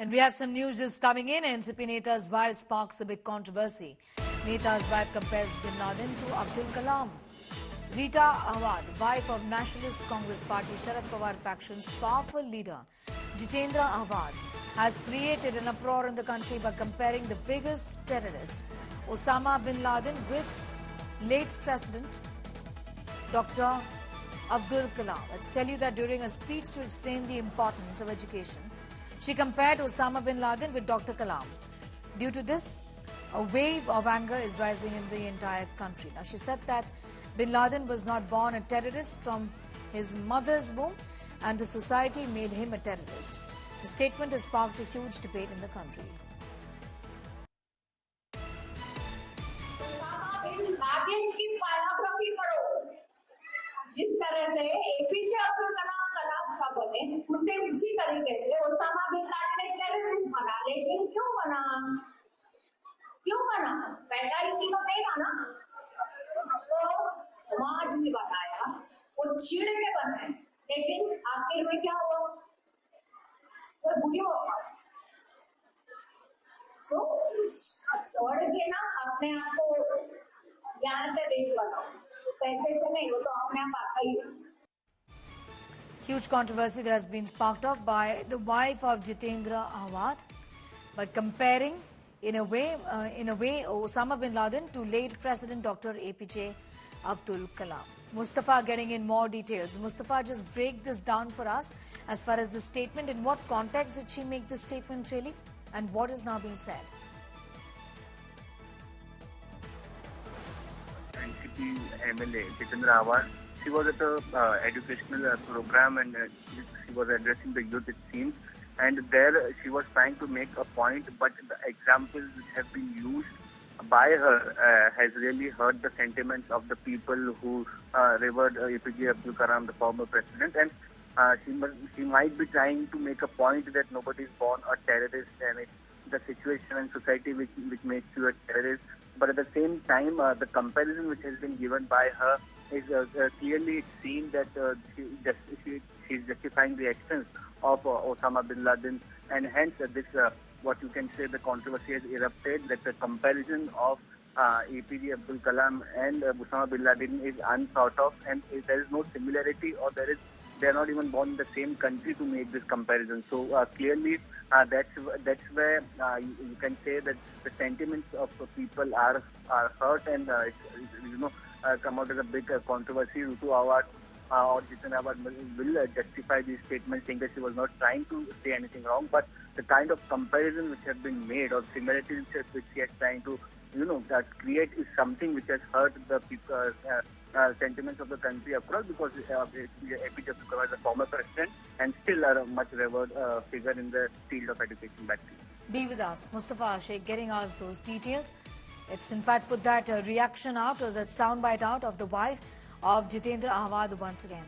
And we have some news just coming in. NCP Neta's wife sparks a big controversy. Neta's wife compares Bin Laden to Abdul Kalam. Rita Awad, wife of Nationalist Congress Party Sharad Pawar faction's powerful leader, Jitendra Awad, has created an uproar in the country by comparing the biggest terrorist, Osama bin Laden, with late President Dr. Abdul Kalam. Let's tell you that during a speech to explain the importance of education, she compared Osama bin Laden with Dr. Kalam. Due to this, a wave of anger is rising in the entire country. Now, she said that bin Laden was not born a terrorist from his mother's womb, and the society made him a terrorist. The statement has sparked a huge debate in the country. जिस तरह से APJ Abdul Kalam कलाम साहब बने, उससे उसी तरीके से Osama bin Laden ने टेररिस्ट बना। लेकिन क्यों बना? पैदा इसी को नहीं था ना, तो समाज ने बनाया, वो छीड़ के बने। लेकिन आखिर में क्या हुआ? वो बुरी हो गई। तो छोड़ के ना अपने आप को ज्ञान से बेच बनाओ, पैसे से नहीं, वो तो अपने आप आता ही। Huge controversy that has been sparked off by the wife of Jitendra Awad by comparing, in a way, Osama bin Laden to late President Dr. APJ Abdul Kalam. Mustafa getting in more details. Mustafa, just break this down for us as far as the statement. In what context did she make this statement really? And what is now being said? NCP MLA Jitendra Awad, she was at a educational program, and she was addressing the youth, it seems. And there she was trying to make a point, but the examples which have been used by her has really hurt the sentiments of the people who revered APJ Abdul Kalam, the former president. And she might be trying to make a point that nobody is born a terrorist, and it's the situation and society which makes you a terrorist. But at the same time, the comparison which has been given by her is clearly seen that she is justifying the actions of Osama bin Laden, and hence this what you can say, the controversy has erupted, that the comparison of APJ Abdul Kalam and Osama bin Laden is unthought of, and there is no similarity, or they are not even born in the same country to make this comparison. So clearly that's where you can say that the sentiments of people are hurt, and come out as a big controversy. Rutu Awad or Jitendra Awad will justify these statements, saying that she was not trying to say anything wrong, but the kind of comparison which has been made, or similarities which she is trying to create, is something which has hurt the people, sentiments of the country across, because APJ Abdul Kalam is a former president and still a much revered figure in the field of education back then. Be with us. Mustafa Sheikh getting us those details. It's in fact put that reaction out, or that soundbite out, of the wife of Jitendra Awad once again.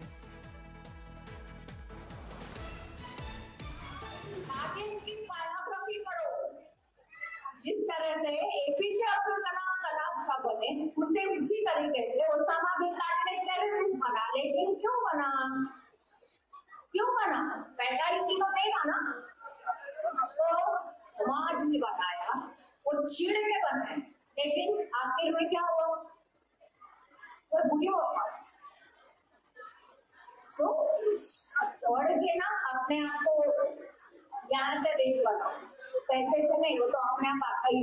जिस तरह से APJ Abdul Kalam कलाम साहब बने, उससे उसी तरीके से Osama bin Laden ने टेररिस्ट बना। लेकिन क्यों बना? पैदा इसी को नहीं था ना, तो समाज ने बनाया, वो छीड़ के बने। लेकिन आखिर में क्या हुआ? वो बुरी हो गई। तो छोड़ के ना अपने आप को ज्ञान से बेच बनाओ, पैसे से नहीं, वो तो अपने आप आता ही।